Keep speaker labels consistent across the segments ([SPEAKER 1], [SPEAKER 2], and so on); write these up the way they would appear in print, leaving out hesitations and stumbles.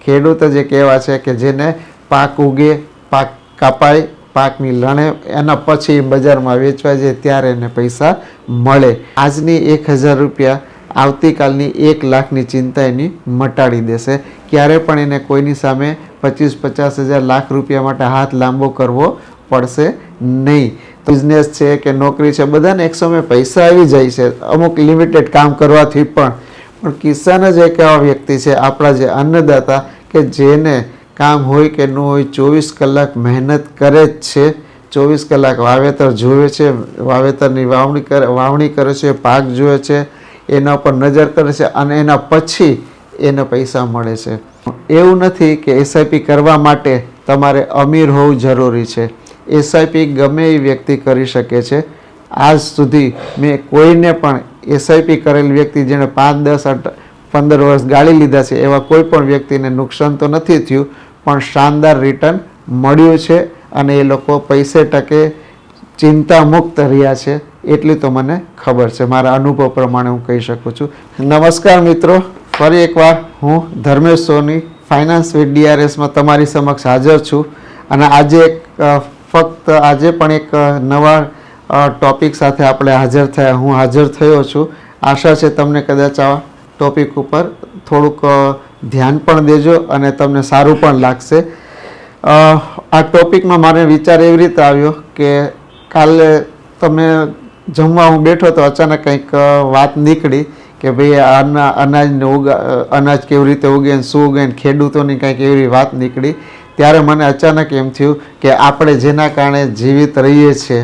[SPEAKER 1] ખેડૂત જ એક એવા છે કે જેને પાક ઉગે, પાક કાપાય, પાકની લણે, એના પછી બજારમાં વેચવા જાય ત્યારે એને પૈસા મળે. આજની 1000 રૂપિયા આવતીકાલની 1 લાખની ચિંતા એની મટાડી દેશે. ક્યારે પણ એને કોઈની સામે 25-50 હજાર લાખ રૂપિયા માટે હાથ લાંબો કરવો પડશે નહીં. બિઝનેસ છે કે નોકરી છે, બધાને એક સમય પૈસા આવી જાય છે અમુક લિમિટેડ કામ કરવાથી પણ કિસાન જ એક એવા વ્યક્તિ છે, આપણા જે અન્નદાતા, કે જેને કામ હોય કે ન હોય 24 કલાક મહેનત કરે જ છે. 24 કલાક વાવેતર જોવે છે, વાવેતરની વાવણી કરે છે, પાક જોવે છે, એના પર નજર કરે છે અને એના પછી એને પૈસા મળે છે. એવું નથી કે એસઆઈપી કરવા માટે તમારે અમીર હોવું જરૂરી છે. એસઆઈપી ગમે એ વ્યક્તિ કરી શકે છે. આજ સુધી મેં કોઈને પણ એસઆઈપી કરેલ વ્યક્તિ જેણે 5, 10, 15 વર્ષ ગાળી લીધા છે એવા કોઈ પણ વ્યક્તિને નુકસાન તો નથી થયું, પણ શાનદાર રિટર્ન મળ્યું છે અને એ લોકો પૈસે ટકે ચિંતા મુક્ત રહ્યા છે. એટલી તો મને ખબર છે, મારા અનુભવ પ્રમાણે હું કહી શકું છું. નમસ્કાર મિત્રો, ફરી એકવાર હું ધર્મેશ સોની ફાઇનાન્સ વિથ DRSમાં તમારી સમક્ષ હાજર છું અને આજે આજે પણ એક નવા ટોપિક સાથે આપણે હું હાજર થયો છું. આશા છે તમને કદાચ આ ટોપિક ઉપર થોડુંક ધ્યાન પણ દેજો અને તમને સારું પણ લાગશે. આ ટોપિકમાં મારે વિચાર એવી રીતે આવ્યો કે કાલે તમે જમવા હું બેઠો તો અચાનક કંઈક વાત નીકળી કે ભાઈ અનાજ કેવી રીતે ઉગે, શું ઉગે, ખેડૂતોની કંઈક એવી વાત નીકળી. ત્યારે મને અચાનક એમ થયું કે આપણે જેના કારણે જીવિત રહીએ છીએ,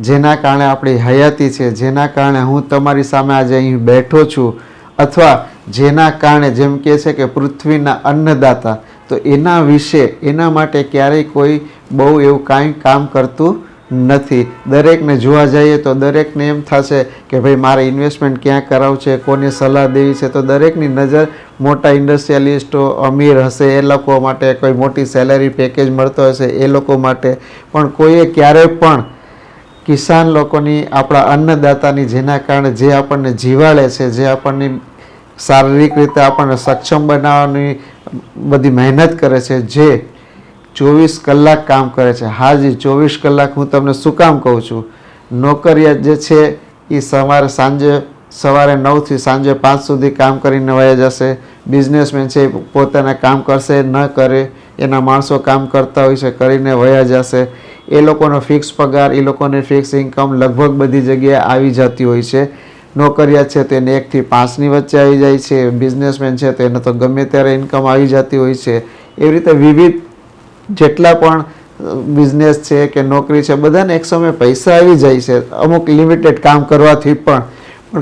[SPEAKER 1] જેના કારણે આપણી હયાતી છે, જેના કારણે હું તમારી સામે આજે અહીં બેઠો છું, અથવા જેના કારણે જેમ કહે છે કે પૃથ્વીના અન્નદાતા, તો એના વિશે, એના માટે ક્યારેય કોઈ બહુ એવું કાંઈ કામ કરતું નથી. દરેકને જોવા જઈએ તો દરેકને એમ થશે કે ભાઈ મારે ઇન્વેસ્ટમેન્ટ ક્યાં કરાવવું છે, કોને સલાહ દેવી છે, તો દરેકની નજર મોટા ઇન્ડસ્ટ્રીયલિસ્ટો અમીર હશે એ લોકો માટે, કોઈ મોટી સેલેરી પેકેજ મળતો હશે એ લોકો માટે, પણ કોઈએ ક્યારેય પણ કિસાન લોકોની, આપણા અન્નદાતાની, જેના કારણે જે આપણને જીવાડે છે, જે આપણને શારીરિક રીતે આપણને સક્ષમ બનાવવાની બધી મહેનત કરે છે, જે 24 કલાક કામ કરે છે. હાજી 24 કલાક. હું તમને શું કામ કહું છું, નોકરિયાત જે છે એ સવારે 9 થી સાંજે 5 સુધી કામ કરીને વયા જશે. બિઝનેસમેન છે પોતાના કામ કરશે ન કરે, એના માણસો કામ કરતા હોય છે, કરીને વયા જશે. એ લોકોનો ફિક્સ પગાર, એ લોકોને ફિક્સ ઇન્કમ લગભગ બધી જગ્યાએ આવી જતી હોય છે. નોકરિયાત છે તો એને 1 થી 5ની વચ્ચે આવી જાય છે. બિઝનેસમેન છે તો એને તો ગમે ત્યારે ઇન્કમ આવી જતી હોય છે. એવી રીતે વિવિધ જેટલા પણ બિઝનેસ છે કે નોકરી છે, બધાને એક સમય પૈસા આવી જાય છે અમુક લિમિટેડ કામ કરવાથી પણ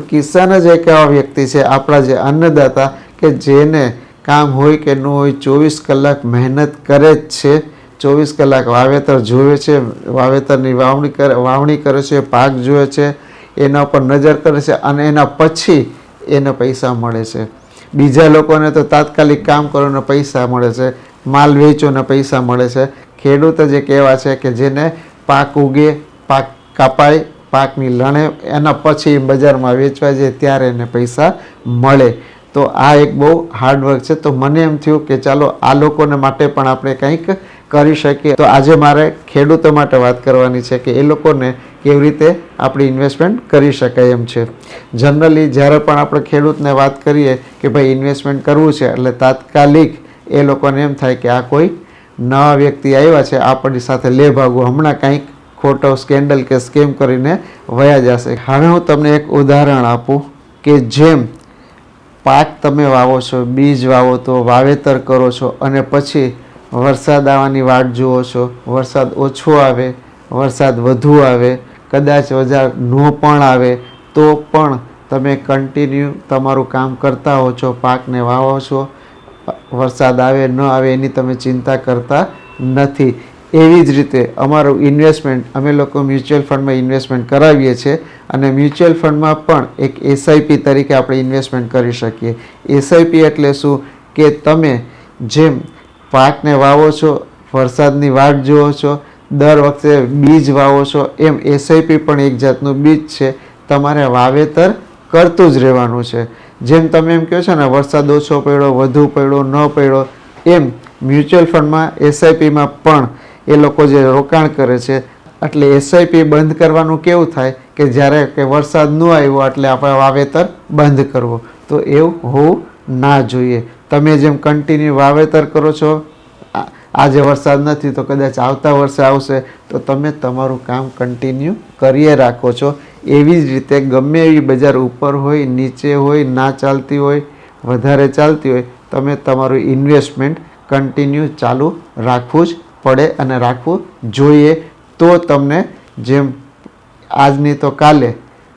[SPEAKER 1] કિસાન જ એક એવા વ્યક્તિ છે, આપણા જે અન્નદાતા, કે જેને કામ હોય કે ન હોય 24 કલાક મહેનત કરે જ છે. 24 કલાક વાવેતર જોવે છે, વાવેતરની વાવણી કરે છે, પાક જોવે છે, એના પર નજર કરે છે અને એના પછી એને પૈસા મળે છે. બીજા લોકોને તો તાત્કાલિક કામ કરો ને પૈસા મળે છે, માલ વેચો ને પૈસા મળે છે. ખેડૂત જ એક એવા છે કે જેને પાક ઉગે, પાક કાપાય, પાકની લણે, એના પછી બજારમાં વેચવા જાય ત્યારે એને પૈસા મળે. તો આ એક બહુ હાર્ડવર્ક છે. તો મને એમ થયું કે ચાલો આ લોકોને માટે પણ આપણે કંઈક કરી શકીએ. તો આજે મારે ખેડૂતો માટે વાત કરવાની છે કે એ લોકોને કેવી રીતે આપણે ઇન્વેસ્ટમેન્ટ કરી શકાય એમ છે. જનરલી જ્યારે પણ આપણે ખેડૂતને વાત કરીએ કે ભાઈ ઇન્વેસ્ટમેન્ટ કરવું છે, એટલે તાત્કાલિક એ લોકોને એમ થાય કે આ કોઈ નવા વ્યક્તિ આવ્યા છે, આપણી સાથે લે ભાગવું, હમણાં કંઈક ખોટો સ્કેન્ડલ કે સ્કેમ કરીને વયા જશે. હવે હું તમને એક ઉદાહરણ આપું કે જેમ પાક તમે વાવો છો, બીજ વાવો તો, વાવેતર કરો છો અને પછી વરસાદ આવવાની વાટ જુઓ છો. વરસાદ ઓછો આવે, વરસાદ વધુ આવે, કદાચ ન પણ આવે, તો પણ તમે કન્ટિન્યુ તમારું કામ કરતા હો છો, પાકને વાવો છો. વરસાદ આવે ન આવે એની તમે ચિંતા કરતા નથી. એવી જ રીતે અમારું ઇન્વેસ્ટમેન્ટ, અમે લોકો મ્યુચ્યુઅલ ફંડમાં ઇન્વેસ્ટમેન્ટ કરાવીએ છીએ અને મ્યુચ્યુઅલ ફંડમાં પણ એક એસઆઈપી તરીકે આપણે ઇન્વેસ્ટમેન્ટ કરી શકીએ. એસઆઈપી એટલે શું કે તમે જેમ પાકને વાવો છો, વરસાદની વાટ જુઓ છો, દર વખતે બીજ વાવો છો, એમ એસઆઈપી પણ એક જાતનું બીજ છે. તમારે વાવેતર કરતું જ રહેવાનું છે. જેમ તમે એમ કહો છો ને વરસાદ ઓછો પડ્યો, વધુ પડ્યો, ન પડ્યો, એમ મ્યુચ્યુઅલ ફંડમાં એસઆઈપીમાં પણ એ લોકો જે રોકાણ કરે છે, એટલે એસઆઈપી બંધ કરવાનું કેવું થાય કે જ્યારે કે વરસાદ ન આવ્યો એટલે આપણે વાવેતર બંધ કરવો, તો એવું હોવું ના જોઈએ. તમે જેમ કન્ટિન્યુ વાવેતર કરો છો, આજે વરસાદ નથી તો કદાચ આવતા વર્ષે આવશે, તો તમે તમારું કામ કન્ટિન્યુ કરીએ રાખો છો. એવી જ રીતે ગમે એવી બજાર ઉપર હોય, નીચે હોય, ના ચાલતી હોય, વધારે ચાલતી હોય, તમે તમારું ઇન્વેસ્ટમેન્ટ કન્ટિન્યુ ચાલુ રાખવું જ પડે અને રાખવું જોઈએ. તો તમને જેમ આજની તો કાલે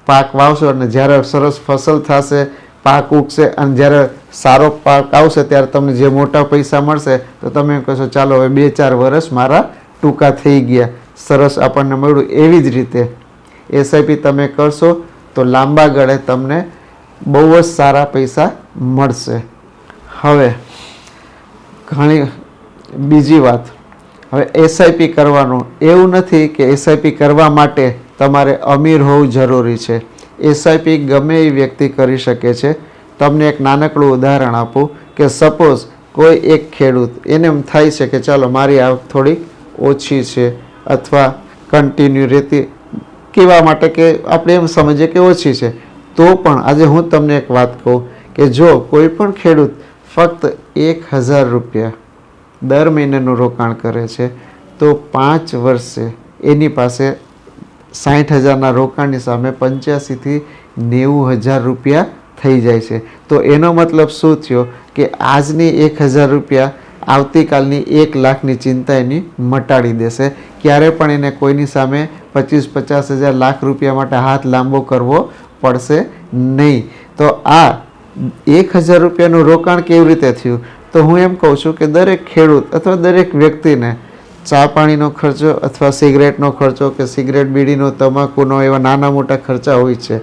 [SPEAKER 1] પાક વાવશો અને જ્યારે સરસ ફસલ થશે, પાક ઉગશે અને જ્યારે સારો પાક આવશે ત્યારે તમને જે મોટા પૈસા મળશે તો તમે એમ કહેશો ચાલો હવે 2-4 વર્ષ મારા ટૂંકા થઈ ગયા, સરસ આપણને મળ્યું. એવી જ રીતે એસઆઈપી તમે કરશો તો લાંબા ગાળે તમને બહુ જ સારા પૈસા મળશે. હવે ઘણી બીજી વાત, હવે એસઆઈપી કરવાનું એવું નથી કે એસઆઈપી કરવા માટે તમારે અમીર હોવું જરૂરી છે. એસઆઈપી ગમે એ વ્યક્તિ કરી શકે છે. તમને એક નાનકડું ઉદાહરણ આપું કે સપોઝ કોઈ એક ખેડૂત એને એમ થાય છે કે ચાલો મારી આવક થોડી ઓછી છે અથવા કન્ટિન્યુ રહેતી, કહેવા માટે કે આપણે એમ સમજીએ કે ઓછી છે, તો પણ આજે હું તમને એક વાત કહું કે જો કોઈ પણ ખેડૂત ફક્ત 1000 રૂપિયા દર મહિનાનું રોકાણ કરે છે તો 5 વર્ષે એની પાસે 60,000ના રોકાણની સામે 85,000થી 90,000 રૂપિયા થઈ જાય છે. તો એનો મતલબ શું થયો કે આજની 1000 રૂપિયા આવતીકાલની 1 લાખની ચિંતા એની મટાડી દેશે. ક્યારે પણ એને કોઈની સામે 25-50,000 લાખ રૂપિયા માટે હાથ લાંબો કરવો પડશે નહીં. તો આ 1000 રૂપિયાનું રોકાણ કેવી રીતે થયું? તો હું એમ કહું છું કે દરેક ખેડૂત અથવા દરેક વ્યક્તિને ચા પાણીનો ખર્ચો અથવા સિગરેટનો ખર્ચો કે સિગરેટ બીડીનો તમાકુનો એવા નાના મોટા ખર્ચા હોય છે,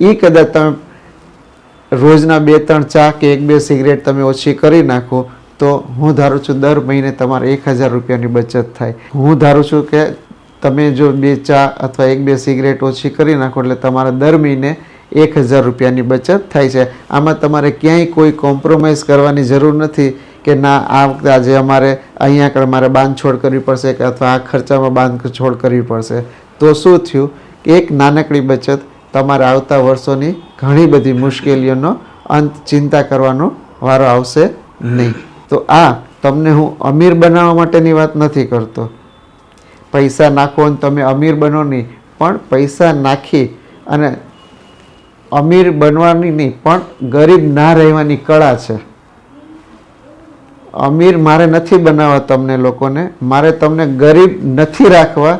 [SPEAKER 1] એ કદાચ તમે રોજના 2-3 ચા કે 1-2 સિગરેટ તમે ઓછી કરી નાખો તો હું ધારું છું દર મહિને તમારે 1000 રૂપિયાની બચત થાય. હું ધારું છું કે તમે જો 2 ચા અથવા 1-2 સિગરેટ ઓછી કરી નાખો એટલે તમારા દર મહિને 1000 રૂપિયાની બચત થાય છે. આમાં તમારે ક્યાંય કોઈ કોમ્પ્રોમાઇઝ કરવાની જરૂર નથી કે ના આ વખતે આજે અમારે અહીંયા આગળ મારે બાંધછોડ કરવી પડશે કે અથવા આ ખર્ચામાં બાંધછોડ કરવી પડશે. તો શું થયું કે એક નાનકડી બચત તમારે આવતા વર્ષોની ઘણી બધી મુશ્કેલીઓનો અંત ચિંતા કરવાનો વારો આવશે નહીં. તો આ તમને હું અમીર બનાવવા માટેની વાત નથી કરતો. પૈસા નાખો અને તમે અમીર બનો નહીં, પણ પૈસા નાખી અને અમીર બનવાની નહીં પણ ગરીબ ના રહેવાની કળા છે. અમીર મારે નથી બનાવવા તમને લોકોને, મારે તમને ગરીબ નથી રાખવા,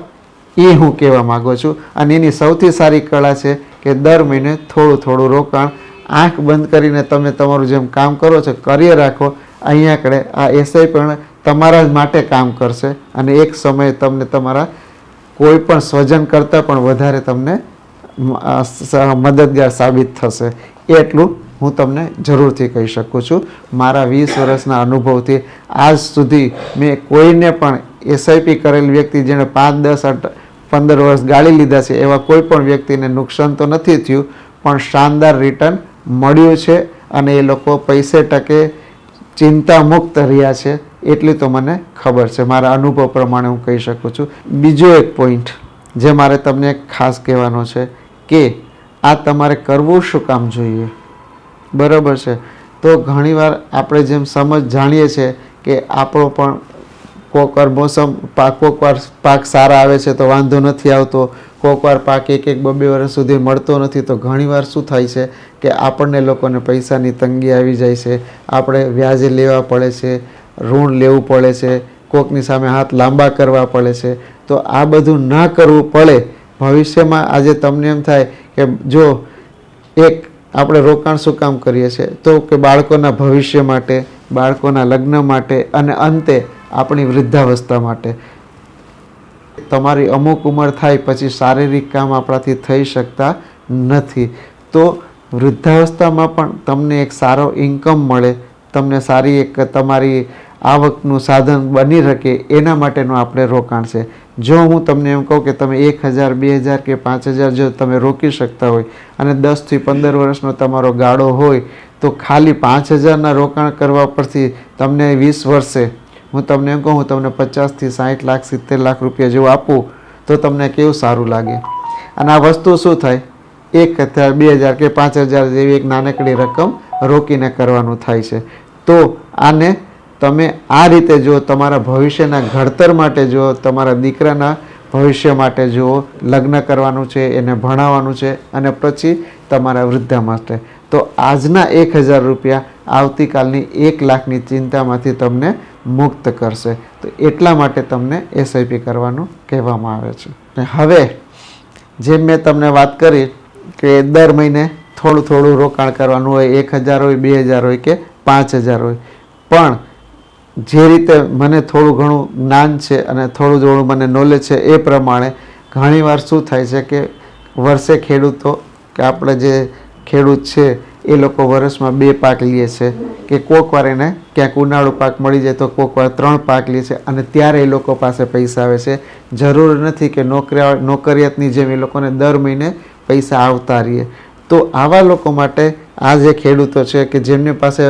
[SPEAKER 1] એ હું કહેવા માગું છું. અને એની સૌથી સારી કળા છે કે દર મહિને થોડું થોડું રોકાણ આંખ બંધ કરીને તમે તમારું જેમ કામ કરો છો કરીએ રાખો. અહીંયા આગળ આ એસઆઈ પણ તમારા માટે કામ કરશે અને એક સમયે તમને તમારા કોઈ પણ સ્વજન કરતાં પણ વધારે તમને મદદગાર સાબિત થશે. એટલું હું તમને જરૂરથી કહી શકું છું. મારા 20 વર્ષના અનુભવથી આજ સુધી મેં કોઈને પણ એસઆઈપી કરેલ વ્યક્તિ જેણે 5, 10, 15 વર્ષ ગાળી લીધા છે એવા કોઈ પણ વ્યક્તિને નુકસાન તો નથી થયું, પણ શાનદાર રિટર્ન મળ્યું છે અને એ લોકો પૈસે ટકે ચિંતા મુક્ત રહ્યા છે. એટલી તો મને ખબર છે, મારા અનુભવ પ્રમાણે હું કહી શકું છું. બીજો એક પોઈન્ટ જે મારે તમને ખાસ કહેવાનો છે કે આ તમારે કરવું શું કામ જોઈએ, બરાબર છે? તો ઘણીવાર આપણે જેમ સમજ જાણીએ છીએ કે આપણો પણ કોકવાર મોસમ કોકવાર પાક સારા આવે છે તો વાંધો નથી આવતો, કોકવાર પાક 1-2 વર્ષ સુધી મળતો નથી. તો ઘણીવાર શું થાય છે કે આપણને લોકોને પૈસાની તંગી આવી જાય છે, આપણે વ્યાજે લેવા પડે છે, ઋણ લેવું પડે છે, કોકની સામે હાથ લાંબા કરવા પડે છે. તો આ બધું ના કરવું પડે ભવિષ્યમાં. આજે તમને એમ થાય કે જો એક આપણે રોકાણ શું કામ કરીએ છીએ તો કે બાળકોના ભવિષ્ય માટે, બાળકોના લગ્ન માટે અને અંતે આપણી વૃદ્ધાવસ્થા માટે. તમારી અમુક ઉંમર થાય પછી શારીરિક કામ આપણાથી થઈ શકતા નથી, તો વૃદ્ધાવસ્થામાં પણ તમને એક સારો ઇન્કમ મળે, તમને સારી એક તમારી આવકનું સાધન બની શકે, એના માટેનું આપણે રોકાણ છે. જો હું તમને એમ કહું કે તમે 1000, 2000 કે 5000 જો તમે રોકી શકતા હોય અને 10 થી 15 વર્ષનો તમારો ગાળો હોય તો ખાલી 5,000ના રોકાણ કરવા પરથી તમને 20 વર્ષે હું તમને એમ કહું, હું તમને 50 થી 60 લાખ 70 લાખ રૂપિયા જેવું આપું તો તમને કેવું સારું લાગે. અને આ વસ્તુ શું થાય, 1,000 2,000 કે 5,000 જેવી એક નાનકડી રકમ રોકીને કરવાનું થાય છે. તો આને તમે આ રીતે જો તમારા ભવિષ્યના ઘડતર માટે, જો તમારા દીકરાના ભવિષ્ય માટે જુઓ, લગ્ન કરવાનું છે, એને ભણાવવાનું છે, અને પછી તમારા વૃદ્ધા માટે, તો આજના 1,000 રૂપિયા આવતીકાલની 1 લાખની ચિંતામાંથી તમને મુક્ત કરશે. તો એટલા માટે તમને એસઆઈપી કરવાનું કહેવામાં આવે છે. હવે જેમ મેં તમને વાત કરી કે દર મહિને થોડું થોડું રોકાણ કરવાનું હોય, 1,000 હોય, 2,000 હોય કે 5,000 હોય, પણ જે રીતે મને થોડું ઘણું જ્ઞાન છે અને થોડું થોડું મને નોલેજ છે એ પ્રમાણે ઘણીવાર શું થાય છે કે વર્ષે ખેડૂતો કે આપણે જે ખેડૂત છે એ લોકો વર્ષમાં 2 પાક લે છે, કે કોઈક વાર એને ક્યાંક ઉનાળુ પાક મળી જાય તો કોઈક વાર 3 પાક લે છે, અને ત્યારે એ લોકો પાસે પૈસા આવે છે. જરૂર નથી કે નોકરિયાતની જેમ એ લોકોને દર મહિને પૈસા આવતા રહીએ. તો આવા લોકો માટે આ જે ખેડૂતો છે કે જેમની પાસે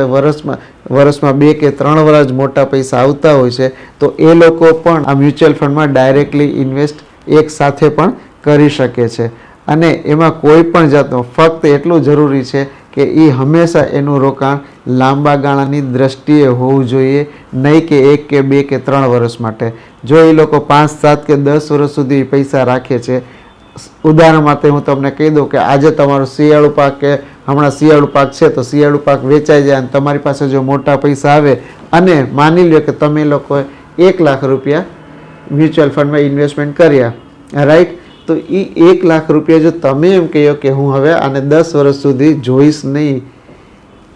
[SPEAKER 1] વર્ષમાં 2 કે 3 વાર જ મોટા પૈસા આવતા હોય છે, તો એ લોકો પણ આ મ્યુચ્યુઅલ ફંડમાં ડાયરેક્ટલી ઇન્વેસ્ટ એક સાથે પણ કરી શકે છે. અને એમાં કોઈ પણ જાતનો ફક્ત એટલું જરૂરી છે કે એ હંમેશા એનું રોકાણ લાંબા ગાળાની દ્રષ્ટિએ હોવું જોઈએ, નહીં કે 1 કે 2 કે 3 વર્ષ માટે. જો એ લોકો 5, 7 કે 10 વર્ષ સુધી પૈસા રાખે છે, ઉદાહરણ માટે હું તમને કહી દઉં કે આજે તમારો શિયાળુ પાક કે હમણાં શિયાળુ પાક છે તો શિયાળુ પાક વેચાઈ જાય અને તમારી પાસે જો મોટા પૈસા આવે અને માની લો કે તમે લોકોએ 1 લાખ રૂપિયા મ્યુચ્યુઅલ ફંડમાં ઇન્વેસ્ટમેન્ટ કર્યા, રાઈટ, તો એ 1 લાખ રૂપિયા જો તમે એમ કહો કે હું હવે આને 10 વર્ષ સુધી જોઈશ નહીં,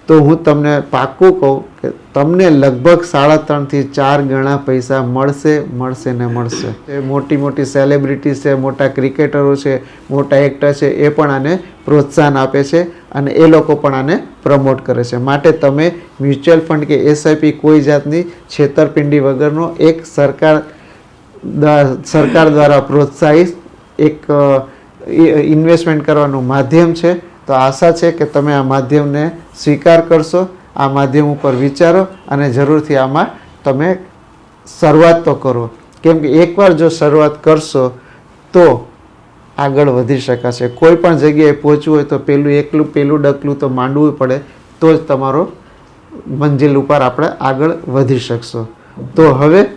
[SPEAKER 1] તો હું તમને પાક્કું કહું કે તમને લગભગ 3.5 થી 4 ગણા પૈસા મળશે ને મળશે. મોટી મોટી સેલિબ્રિટીઝ છે, મોટા ક્રિકેટરો છે, મોટા એક્ટર છે, એ પણ આને પ્રોત્સાહન આપે છે અને એ લોકો પણ આને પ્રમોટ કરે છે. માટે તમે મ્યુચ્યુઅલ ફંડ કે એસઆઈપી કોઈ જાતની છેતરપિંડી વગરનો એક સરકાર દ્વારા પ્રોત્સાહિત એક ઇન્વેસ્ટમેન્ટ કરવાનું માધ્યમ છે. તો આશા છે કે તમે આ માધ્યમને સ્વીકાર કરશો, આ માધ્યમ ઉપર વિચારો અને જરૂરથી આમાં તમે શરૂઆત તો કરો. કેમ કે એકવાર જો શરૂઆત કરશો તો આગળ વધી શકાશે. કોઈ પણ જગ્યાએ પહોંચવું હોય તો પહેલું ડગલું તો માંડવું પડે, તો જ તમારો મંજિલ ઉપર આપણે આગળ વધી શકશો. તો હવે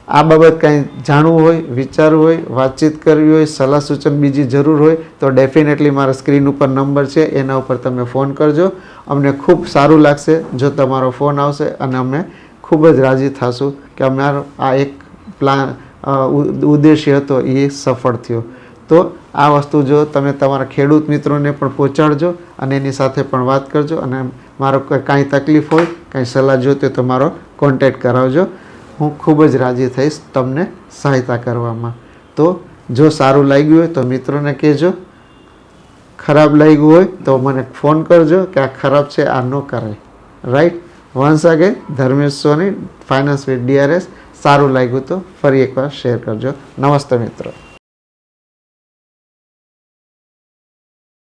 [SPEAKER 1] આ બાબત કાંઈ જાણવું હોય, વિચારવું હોય, વાતચીત કરવી હોય, સલાહ સૂચન બીજી જરૂર હોય તો ડેફિનેટલી મારા સ્ક્રીન ઉપર નંબર છે, એના ઉપર તમે ફોન કરજો. અમને ખૂબ સારું લાગશે જો તમારો ફોન આવશે અને અમે ખૂબ જ રાજી થશું કે અમારો આ એક પ્લાન ઉદ્દેશ્ય હતો એ સફળ થયો. તો આ વસ્તુ જો તમે તમારા ખેડૂત મિત્રોને પણ પહોંચાડજો અને એની સાથે પણ વાત કરજો. અને મારો કાંઈ તકલીફ હોય, કાંઈ સલાહ જોઈતી હોય તો મારો કોન્ટેક્ટ કરાવજો. હું ખૂબ જ રાજી થઈશ તમને સહાયતા કરવામાં. તો જો સારું લાગ્યું હોય તો મિત્રોને કહેજો, ખરાબ લાગ્યું હોય તો મને ફોન કરજો કે આ ખરાબ છે, આ ન કરાય, right. Once again Dharmesh Soni, finance with DRS. સારું લાગ્યું તો ફરી એકવાર શેર કરજો. નમસ્તે મિત્રો.